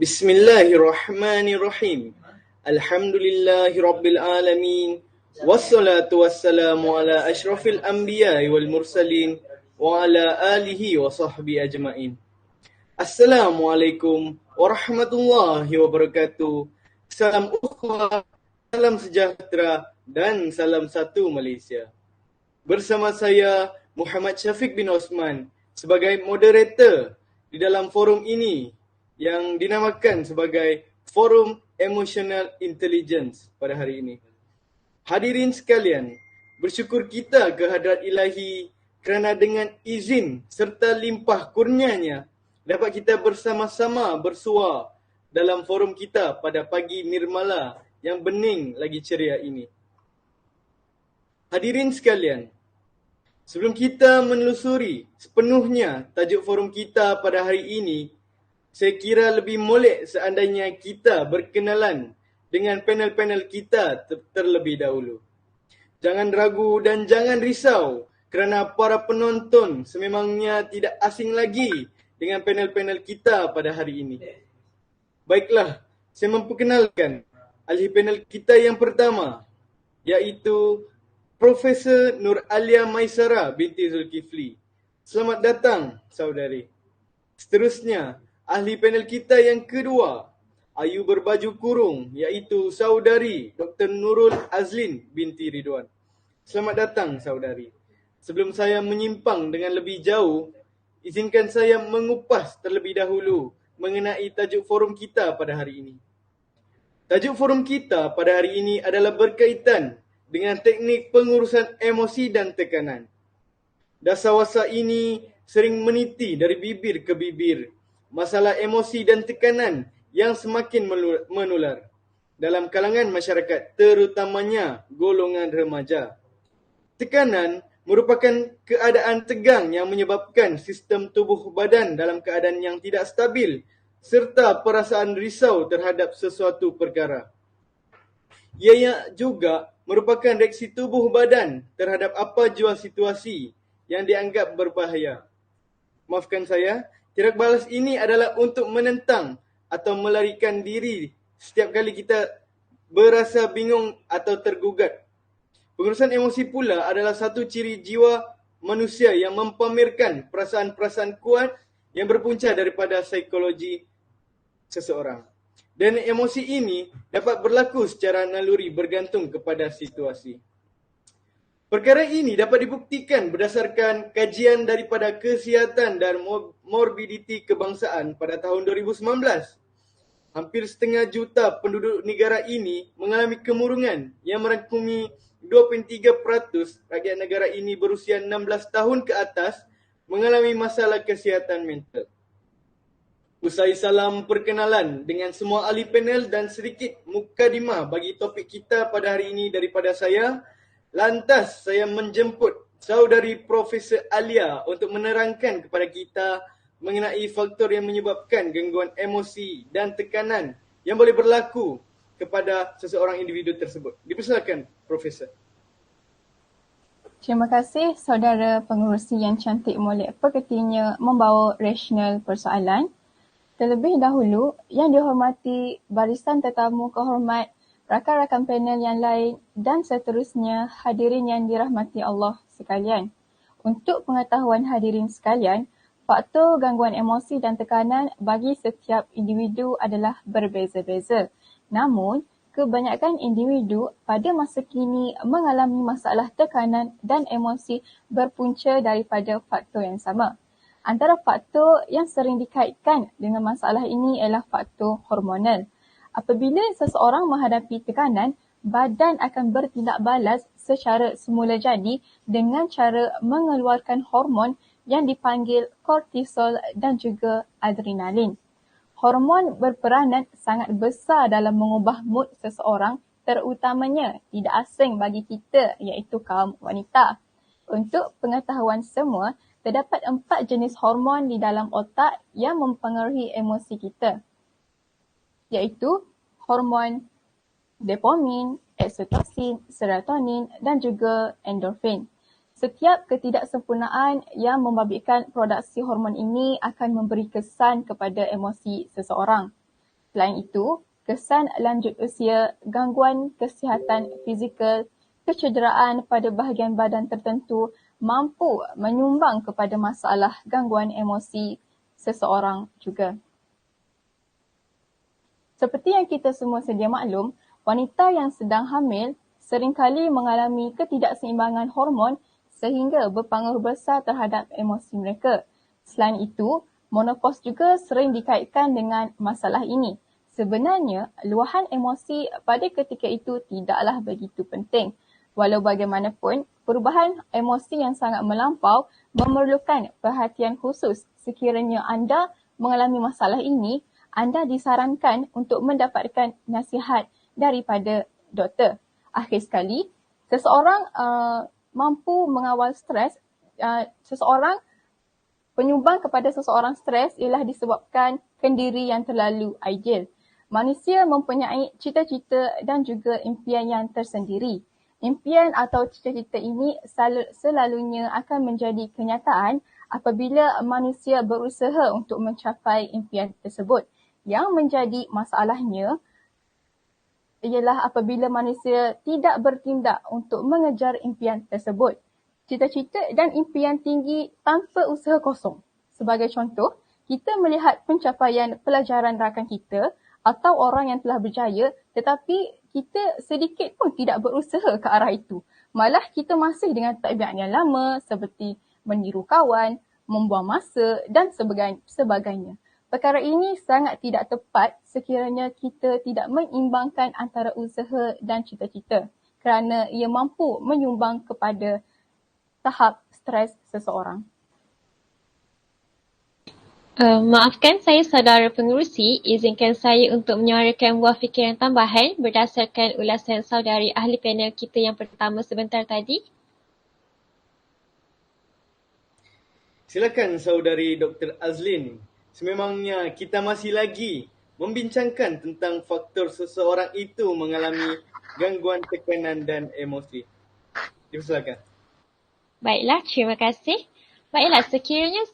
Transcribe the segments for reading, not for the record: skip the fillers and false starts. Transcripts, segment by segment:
Bismillahirrahmanirrahim. Alhamdulillahirabbil alamin. Wassalatu wassalamu ala asyrafil anbiya'i wal mursalin wa ala alihi wa sahbihi ajmain. Assalamualaikum warahmatullahi wabarakatuh. Salam ukhuwah, salam sejahtera dan salam satu Malaysia. Bersama saya Muhammad Syafiq bin Osman sebagai moderator di dalam forum ini yang dinamakan sebagai Forum Emotional Intelligence pada hari ini. Hadirin sekalian, bersyukur kita kehadrat Ilahi kerana dengan izin serta limpah kurnianya dapat kita bersama-sama bersua dalam forum kita pada pagi nirmala yang bening lagi ceria ini. Hadirin sekalian, sebelum kita menelusuri sepenuhnya tajuk forum kita pada hari ini, saya kira lebih molek seandainya kita berkenalan dengan panel-panel kita terlebih dahulu. Jangan ragu dan jangan risau kerana para penonton sememangnya tidak asing lagi dengan panel-panel kita pada hari ini. Baiklah, saya memperkenalkan ahli panel kita yang pertama, iaitu Profesor Nur Alia Maisara binti Zulkifli. Selamat datang, saudari. Seterusnya, ahli panel kita yang kedua, ayu berbaju kurung, iaitu saudari Dr. Nurul Azlin binti Ridwan. Selamat datang, saudari. Sebelum saya menyimpang dengan lebih jauh, izinkan saya mengupas terlebih dahulu mengenai tajuk forum kita pada hari ini. Tajuk forum kita pada hari ini adalah berkaitan dengan teknik pengurusan emosi dan tekanan. Dasawasa ini sering meniti dari bibir ke bibir masalah emosi dan tekanan yang semakin menular dalam kalangan masyarakat, terutamanya golongan remaja. Tekanan merupakan keadaan tegang yang menyebabkan sistem tubuh badan dalam keadaan yang tidak stabil serta perasaan risau terhadap sesuatu perkara. Ia juga merupakan reaksi tubuh badan terhadap apa jua situasi yang dianggap berbahaya. Maafkan saya, tindak balas ini adalah untuk menentang atau melarikan diri setiap kali kita berasa bingung atau tergugat. Pengurusan emosi pula adalah satu ciri jiwa manusia yang mempamerkan perasaan-perasaan kuat yang berpunca daripada psikologi seseorang. Dan emosi ini dapat berlaku secara naluri bergantung kepada situasi. Perkara ini dapat dibuktikan berdasarkan kajian daripada Kesihatan dan Morbiditi Kebangsaan pada tahun 2019. Hampir setengah juta penduduk negara ini mengalami kemurungan yang merangkumi 23% rakyat negara ini berusia 16 tahun ke atas mengalami masalah kesihatan mental. Usai salam perkenalan dengan semua ahli panel dan sedikit mukadimah bagi topik kita pada hari ini daripada saya, lantas saya menjemput saudari Profesor Alia untuk menerangkan kepada kita mengenai faktor yang menyebabkan gangguan emosi dan tekanan yang boleh berlaku kepada seseorang individu tersebut. Dipersilakan, Profesor. Terima kasih saudara pengerusi yang cantik molek pekertinya membawa rasional persoalan. Terlebih dahulu, yang dihormati barisan tetamu kehormat, rakan-rakan panel yang lain dan seterusnya hadirin yang dirahmati Allah sekalian. Untuk pengetahuan hadirin sekalian, faktor gangguan emosi dan tekanan bagi setiap individu adalah berbeza-beza. Namun, kebanyakan individu pada masa kini mengalami masalah tekanan dan emosi berpunca daripada faktor yang sama. Antara faktor yang sering dikaitkan dengan masalah ini ialah faktor hormonal. Apabila seseorang menghadapi tekanan, badan akan bertindak balas secara semula jadi dengan cara mengeluarkan hormon yang dipanggil kortisol dan juga adrenalin. Hormon berperanan sangat besar dalam mengubah mood seseorang, terutamanya tidak asing bagi kita iaitu kaum wanita. Untuk pengetahuan semua, terdapat 4 jenis hormon di dalam otak yang mempengaruhi emosi kita, iaitu hormon dopamin, oksitosin, serotonin dan juga endorfin. Setiap ketidaksempurnaan yang membabitkan produksi hormon ini akan memberi kesan kepada emosi seseorang. Selain itu, kesan lanjut usia, gangguan kesihatan fizikal, kecederaan pada bahagian badan tertentu mampu menyumbang kepada masalah gangguan emosi seseorang juga. Seperti yang kita semua sedia maklum, wanita yang sedang hamil seringkali mengalami ketidakseimbangan hormon sehingga berpengaruh besar terhadap emosi mereka. Selain itu, menopause juga sering dikaitkan dengan masalah ini. Sebenarnya, luahan emosi pada ketika itu tidaklah begitu penting. Walau bagaimanapun, perubahan emosi yang sangat melampau memerlukan perhatian khusus. Sekiranya anda mengalami masalah ini, anda disarankan untuk mendapatkan nasihat daripada doktor. Akhir sekali, seseorang mampu mengawal stres. Penyumbang kepada seseorang stres ialah disebabkan kendiri yang terlalu ideal. Manusia mempunyai cita-cita dan juga impian yang tersendiri. Impian atau cita-cita ini selalunya akan menjadi kenyataan apabila manusia berusaha untuk mencapai impian tersebut. Yang menjadi masalahnya ialah apabila manusia tidak bertindak untuk mengejar impian tersebut. Cita-cita dan impian tinggi tanpa usaha kosong. Sebagai contoh, kita melihat pencapaian pelajaran rakan kita atau orang yang telah berjaya tetapi kita sedikit pun tidak berusaha ke arah itu. Malah kita masih dengan tabiat yang lama seperti meniru kawan, membuang masa dan sebagainya. Perkara ini sangat tidak tepat sekiranya kita tidak mengimbangkan antara usaha dan cita-cita kerana ia mampu menyumbang kepada tahap stres seseorang. Maafkan saya saudara pengerusi, izinkan saya untuk menyuarakan buah fikiran tambahan berdasarkan ulasan saudari ahli panel kita yang pertama sebentar tadi. Silakan saudari Dr. Azlin. Sememangnya kita masih lagi membincangkan tentang faktor seseorang itu mengalami gangguan tekanan dan emosi. Dipersilakan. Baiklah, terima kasih. Baiklah, sekiranya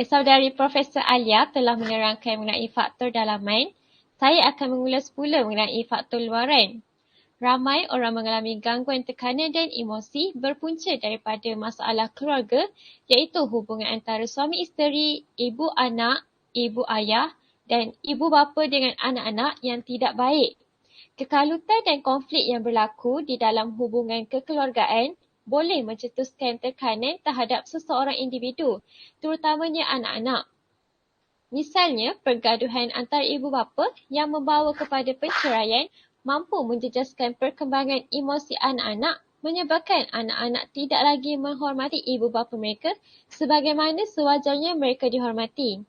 saudari Profesor Alia telah menerangkan mengenai faktor dalaman, saya akan mengulas pula mengenai faktor luaran. Ramai orang mengalami gangguan tekanan dan emosi berpunca daripada masalah keluarga, iaitu hubungan antara suami isteri, ibu anak, ibu ayah dan ibu bapa dengan anak-anak yang tidak baik. Kekalutan dan konflik yang berlaku di dalam hubungan kekeluargaan boleh mencetuskan tekanan terhadap seseorang individu, terutamanya anak-anak. Misalnya, pergaduhan antara ibu bapa yang membawa kepada perceraian mampu menjejaskan perkembangan emosi anak-anak, menyebabkan anak-anak tidak lagi menghormati ibu bapa mereka sebagaimana sewajarnya mereka dihormati.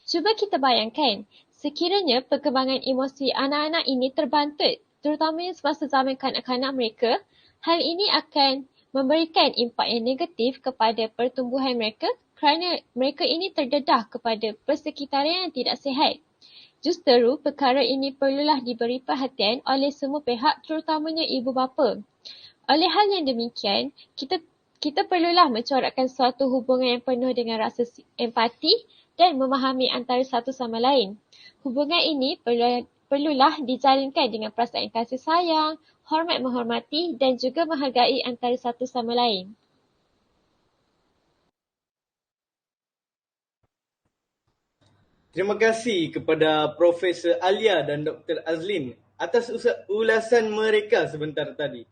Cuba kita bayangkan, sekiranya perkembangan emosi anak-anak ini terbantut, terutamanya semasa zaman kanak-kanak mereka, hal ini akan memberikan impak yang negatif kepada pertumbuhan mereka kerana mereka ini terdedah kepada persekitaran yang tidak sihat. Justeru, perkara ini perlulah diberi perhatian oleh semua pihak, terutamanya ibu bapa. Oleh hal yang demikian, kita perlulah mencorakkan suatu hubungan yang penuh dengan rasa empati dan memahami antara satu sama lain. Hubungan ini perlulah dijalinkan dengan perasaan kasih sayang, hormat menghormati dan juga menghargai antara satu sama lain. Terima kasih kepada Profesor Alia dan Dr. Azlin atas ulasan mereka sebentar tadi.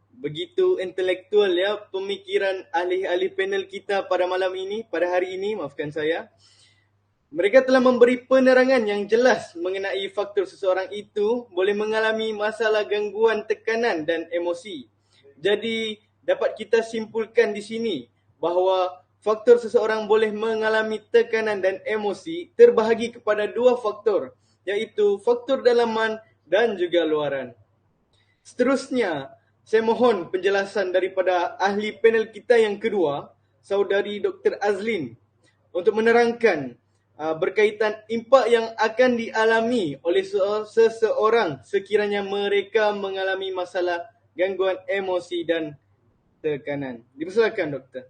Begitu intelektual ya pemikiran ahli-ahli panel kita pada malam ini, pada hari ini, maafkan saya. Mereka telah memberi penerangan yang jelas mengenai faktor seseorang itu boleh mengalami masalah gangguan tekanan dan emosi. Jadi dapat kita simpulkan di sini bahawa faktor seseorang boleh mengalami tekanan dan emosi terbahagi kepada dua faktor, iaitu faktor dalaman dan juga luaran. Seterusnya, saya mohon penjelasan daripada ahli panel kita yang kedua, saudari Dr. Azlin, untuk menerangkan berkaitan impak yang akan dialami oleh seseorang sekiranya mereka mengalami masalah gangguan emosi dan tekanan. Dipersilakan, Doktor.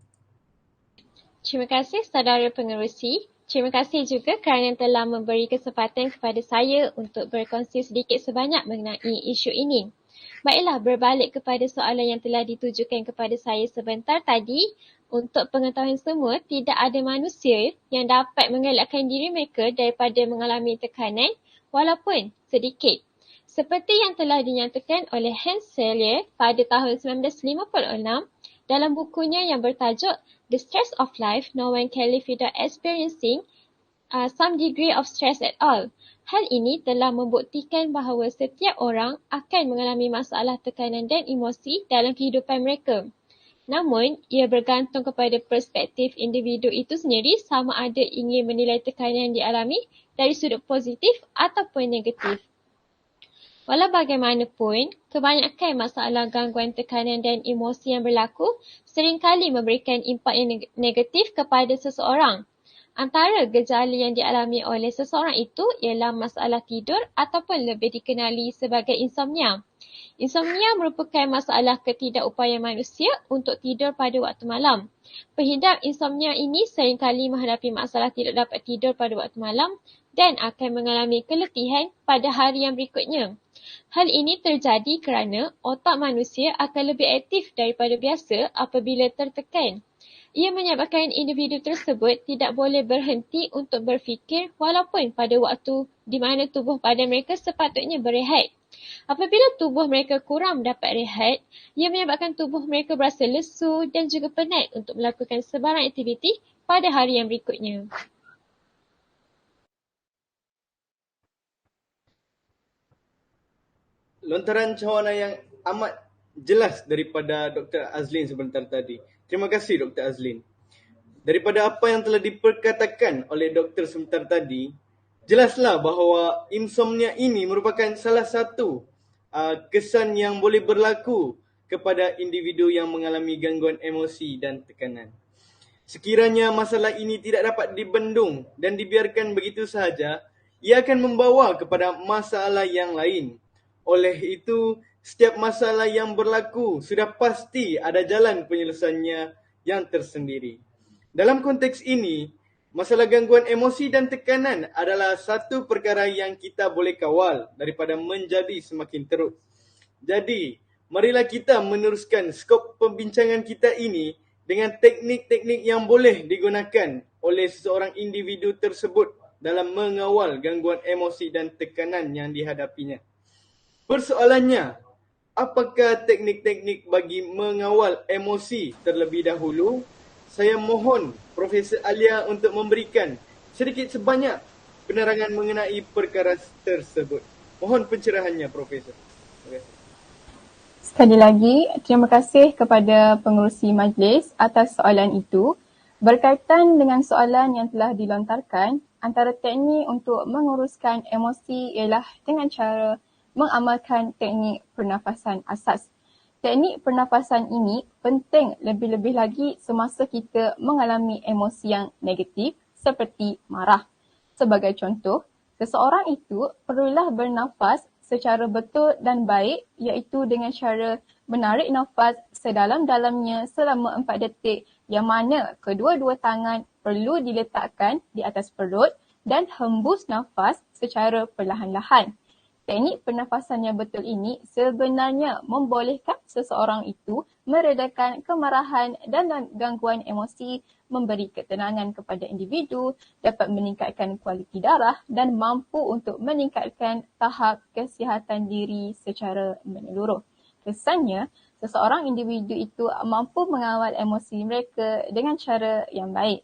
Terima kasih saudara pengerusi. Terima kasih juga kerana telah memberi kesempatan kepada saya untuk berkongsi sedikit sebanyak mengenai isu ini. Baiklah, berbalik kepada soalan yang telah ditujukan kepada saya sebentar tadi. Untuk pengetahuan semua, tidak ada manusia yang dapat mengelakkan diri mereka daripada mengalami tekanan walaupun sedikit. Seperti yang telah dinyatakan oleh Hans Selye pada tahun 1956 dalam bukunya yang bertajuk The Stress of Life, No One Can Live Without Experiencing Some Degree of Stress at All. Hal ini telah membuktikan bahawa setiap orang akan mengalami masalah tekanan dan emosi dalam kehidupan mereka. Namun, ia bergantung kepada perspektif individu itu sendiri sama ada ingin menilai tekanan yang dialami dari sudut positif ataupun negatif. Walau bagaimanapun, kebanyakan masalah gangguan tekanan dan emosi yang berlaku seringkali memberikan impak yang negatif kepada seseorang. Antara gejala yang dialami oleh seseorang itu ialah masalah tidur ataupun lebih dikenali sebagai insomnia. Insomnia merupakan masalah ketidakupayaan manusia untuk tidur pada waktu malam. Pengidap insomnia ini seringkali menghadapi masalah tidak dapat tidur pada waktu malam dan akan mengalami keletihan pada hari yang berikutnya. Hal ini terjadi kerana otak manusia akan lebih aktif daripada biasa apabila tertekan. Ia menyebabkan individu tersebut tidak boleh berhenti untuk berfikir walaupun pada waktu di mana tubuh badan mereka sepatutnya berehat. Apabila tubuh mereka kurang mendapat rehat, ia menyebabkan tubuh mereka berasa lesu dan juga penat untuk melakukan sebarang aktiviti pada hari yang berikutnya. Lontaran cawangan yang amat jelas daripada Dr. Azlin sebentar tadi. Terima kasih Dr. Azlin. Daripada apa yang telah diperkatakan oleh doktor sebentar tadi, jelaslah bahawa insomnia ini merupakan salah satu kesan yang boleh berlaku kepada individu yang mengalami gangguan emosi dan tekanan. Sekiranya masalah ini tidak dapat dibendung dan dibiarkan begitu sahaja, ia akan membawa kepada masalah yang lain. Oleh itu, setiap masalah yang berlaku sudah pasti ada jalan penyelesaiannya yang tersendiri. Dalam konteks ini, masalah gangguan emosi dan tekanan adalah satu perkara yang kita boleh kawal daripada menjadi semakin teruk. Jadi, marilah kita meneruskan skop pembincangan kita ini dengan teknik-teknik yang boleh digunakan oleh seseorang individu tersebut dalam mengawal gangguan emosi dan tekanan yang dihadapinya. Persoalannya, apakah teknik-teknik bagi mengawal emosi terlebih dahulu? Saya mohon Profesor Alia untuk memberikan sedikit sebanyak penerangan mengenai perkara tersebut. Mohon pencerahannya, Profesor. Okay. Sekali lagi, terima kasih kepada pengerusi majlis atas soalan itu. Berkaitan dengan soalan yang telah dilontarkan, antara teknik untuk menguruskan emosi ialah dengan cara mengamalkan teknik pernafasan asas. Teknik pernafasan ini penting lebih-lebih lagi semasa kita mengalami emosi yang negatif seperti marah. Sebagai contoh, seseorang itu perlulah bernafas secara betul dan baik, iaitu dengan cara menarik nafas sedalam-dalamnya selama 4 detik yang mana kedua-dua tangan perlu diletakkan di atas perut dan hembus nafas secara perlahan-lahan. Teknik pernafasan yang betul ini sebenarnya membolehkan seseorang itu meredakan kemarahan dan gangguan emosi, memberi ketenangan kepada individu, dapat meningkatkan kualiti darah dan mampu untuk meningkatkan tahap kesihatan diri secara menyeluruh. Kesannya, seseorang individu itu mampu mengawal emosi mereka dengan cara yang baik.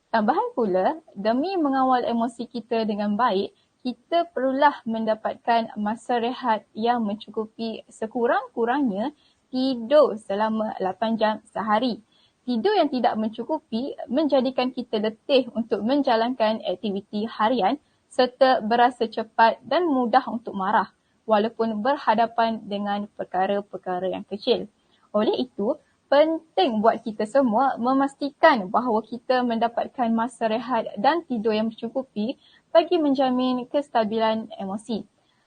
Tambahan pula, demi mengawal emosi kita dengan baik, kita perlulah mendapatkan masa rehat yang mencukupi, sekurang-kurangnya tidur selama 8 jam sehari. Tidur yang tidak mencukupi menjadikan kita letih untuk menjalankan aktiviti harian serta berasa cepat dan mudah untuk marah walaupun berhadapan dengan perkara-perkara yang kecil. Oleh itu, penting buat kita semua memastikan bahawa kita mendapatkan masa rehat dan tidur yang mencukupi bagi menjamin kestabilan emosi.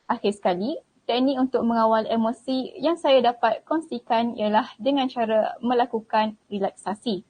Akhir sekali, teknik untuk mengawal emosi yang saya dapat kongsikan ialah dengan cara melakukan relaksasi.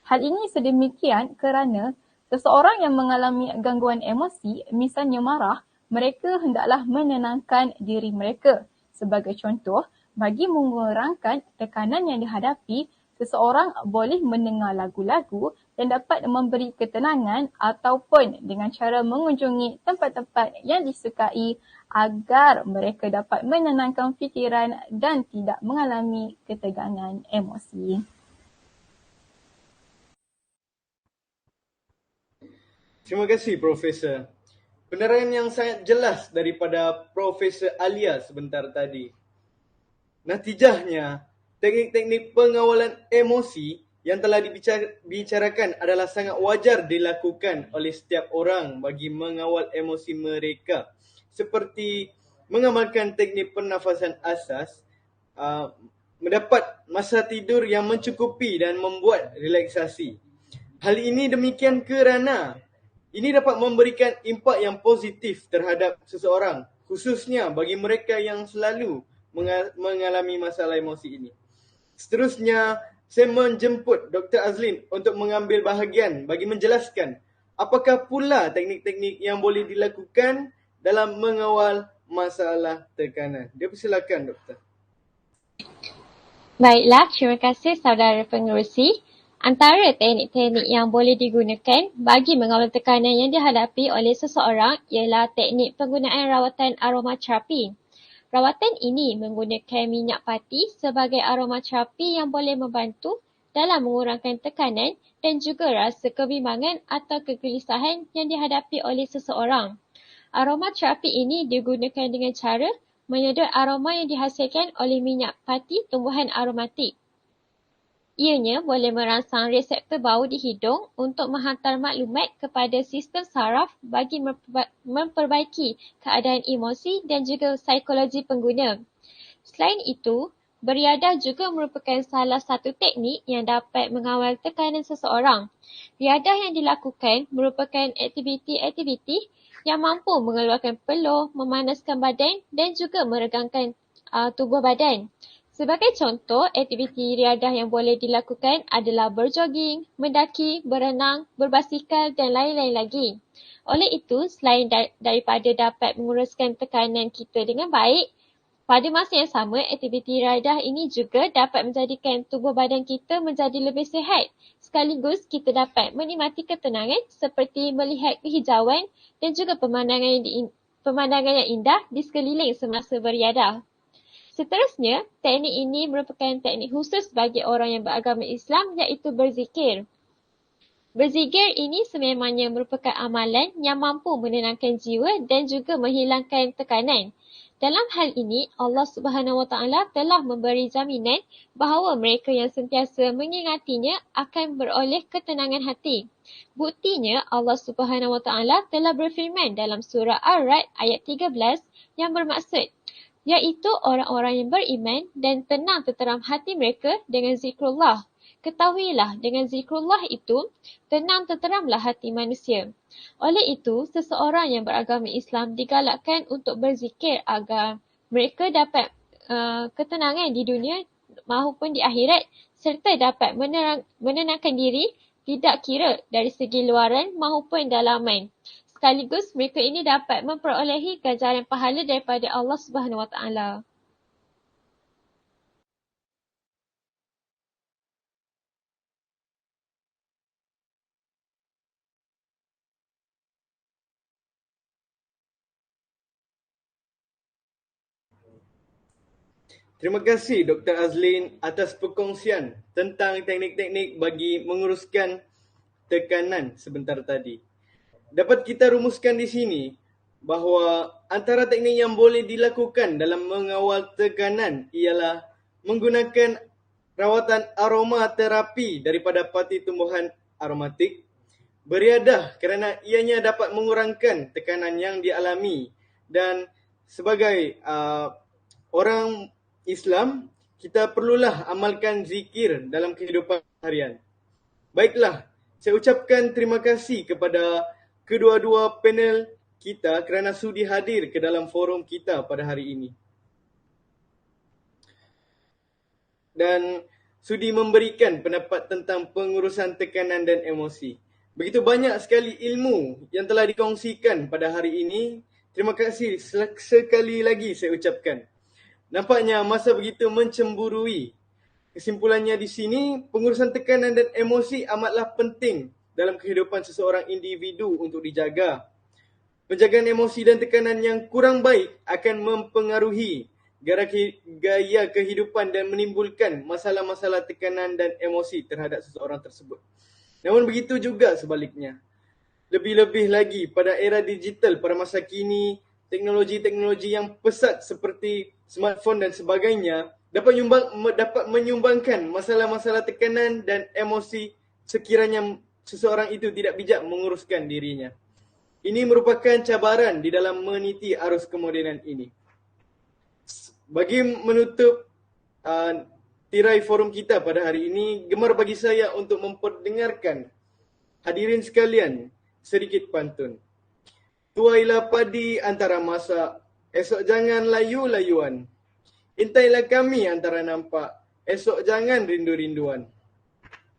Hal ini sedemikian kerana Seseorang yang mengalami gangguan emosi, misalnya marah, mereka hendaklah menenangkan diri mereka. Sebagai contoh, bagi mengurangkan tekanan yang dihadapi, seseorang boleh mendengar lagu-lagu yang dapat memberi ketenangan ataupun dengan cara mengunjungi tempat-tempat yang disukai agar mereka dapat menenangkan fikiran dan tidak mengalami ketegangan emosi. Terima kasih, Profesor. Penerangan yang sangat jelas daripada Profesor Alia sebentar tadi. Natijahnya, teknik-teknik pengawalan emosi yang telah dibicarakan adalah sangat wajar dilakukan oleh setiap orang bagi mengawal emosi mereka. Seperti mengamalkan teknik pernafasan asas, mendapat masa tidur yang mencukupi dan membuat relaksasi. Hal ini demikian kerana ini dapat memberikan impak yang positif terhadap seseorang, khususnya bagi mereka yang selalu mengalami masalah emosi ini. Seterusnya, saya menjemput Dr. Azlin untuk mengambil bahagian bagi menjelaskan apakah pula teknik-teknik yang boleh dilakukan dalam mengawal masalah tekanan. Dipersilakan, Doktor. Baiklah, terima kasih saudara pengerusi. Antara teknik-teknik yang boleh digunakan bagi mengawal tekanan yang dihadapi oleh seseorang ialah teknik penggunaan rawatan aromaterapi. Rawatan ini menggunakan minyak pati sebagai aromaterapi yang boleh membantu dalam mengurangkan tekanan dan juga rasa kebimbangan atau kegelisahan yang dihadapi oleh seseorang. Aromaterapi ini digunakan dengan cara menyedot aroma yang dihasilkan oleh minyak pati tumbuhan aromatik. Ianya boleh merangsang reseptor bau di hidung untuk menghantar maklumat kepada sistem saraf bagi memperbaiki keadaan emosi dan juga psikologi pengguna. Selain itu, beriadah juga merupakan salah satu teknik yang dapat mengawal tekanan seseorang. Riadah yang dilakukan merupakan aktiviti-aktiviti yang mampu mengeluarkan peluh, memanaskan badan dan juga meregangkan tubuh badan. Sebagai contoh, aktiviti riadah yang boleh dilakukan adalah berjoging, mendaki, berenang, berbasikal dan lain-lain lagi. Oleh itu, selain daripada dapat menguruskan tekanan kita dengan baik, pada masa yang sama, aktiviti riadah ini juga dapat menjadikan tubuh badan kita menjadi lebih sihat. Sekaligus kita dapat menikmati ketenangan seperti melihat kehijauan dan juga pemandangan yang indah di sekeliling semasa beriadah. Seterusnya, teknik ini merupakan teknik khusus bagi orang yang beragama Islam iaitu berzikir. Berzikir ini sememangnya merupakan amalan yang mampu menenangkan jiwa dan juga menghilangkan tekanan. Dalam hal ini, Allah Subhanahu Wa Taala telah memberi jaminan bahawa mereka yang sentiasa mengingatinya akan beroleh ketenangan hati. Buktinya, Allah Subhanahu Wa Taala telah berfirman dalam surah Ar-Ra'd ayat 13 yang bermaksud, iaitu orang-orang yang beriman dan tenang tenteram hati mereka dengan zikrullah. Ketahuilah, dengan zikrullah itu, tenang tenteramlah hati manusia. Oleh itu, seseorang yang beragama Islam digalakkan untuk berzikir agar mereka dapat ketenangan di dunia maupun di akhirat serta dapat menenangkan diri tidak kira dari segi luaran maupun dalaman. Sekaligus mereka ini dapat memperolehi ganjaran pahala daripada Allah Subhanahu Wa Taala. Terima kasih Dr. Azlin atas perkongsian tentang teknik-teknik bagi menguruskan tekanan sebentar tadi. Dapat kita rumuskan di sini bahawa antara teknik yang boleh dilakukan dalam mengawal tekanan ialah menggunakan rawatan aromaterapi daripada pati tumbuhan aromatik, beriadah kerana ianya dapat mengurangkan tekanan yang dialami, dan sebagai orang Islam, kita perlulah amalkan zikir dalam kehidupan harian. Baiklah, saya ucapkan terima kasih kepada kedua-dua panel kita kerana sudi hadir ke dalam forum kita pada hari ini. Dan sudi memberikan pendapat tentang pengurusan tekanan dan emosi. Begitu banyak sekali ilmu yang telah dikongsikan pada hari ini. Terima kasih sekali lagi saya ucapkan. Nampaknya masa begitu mencemburui. Kesimpulannya di sini, pengurusan tekanan dan emosi amatlah penting dalam kehidupan seseorang individu untuk dijaga. Penjagaan emosi dan tekanan yang kurang baik akan mempengaruhi gaya kehidupan dan menimbulkan masalah-masalah tekanan dan emosi terhadap seseorang tersebut. Namun begitu juga sebaliknya. Lebih-lebih lagi pada era digital pada masa kini, teknologi-teknologi yang pesat seperti smartphone dan sebagainya dapat menyumbangkan masalah-masalah tekanan dan emosi sekiranya seseorang itu tidak bijak menguruskan dirinya. Ini merupakan cabaran di dalam meniti arus kemodenan ini. Bagi menutup tirai forum kita pada hari ini, gemar bagi saya untuk memperdengarkan hadirin sekalian sedikit pantun. Tuailah padi antara masak, esok jangan layu-layuan. Intailah kami antara nampak, esok jangan rindu-rinduan.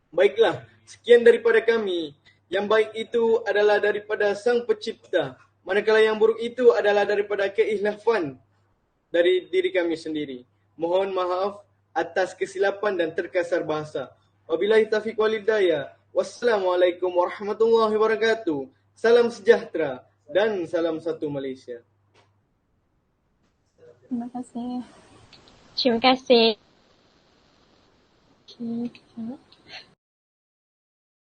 Baiklah, sekian daripada kami. Yang baik itu adalah daripada Sang Pencipta, manakala yang buruk itu adalah daripada keikhlafan dari diri kami sendiri. Mohon maaf atas kesilapan dan terkasar bahasa. Wabillahi taufiq wal hidayah. Wassalamualaikum warahmatullahi wabarakatuh. Salam sejahtera dan salam satu Malaysia. Terima kasih. Terima kasih. Okay.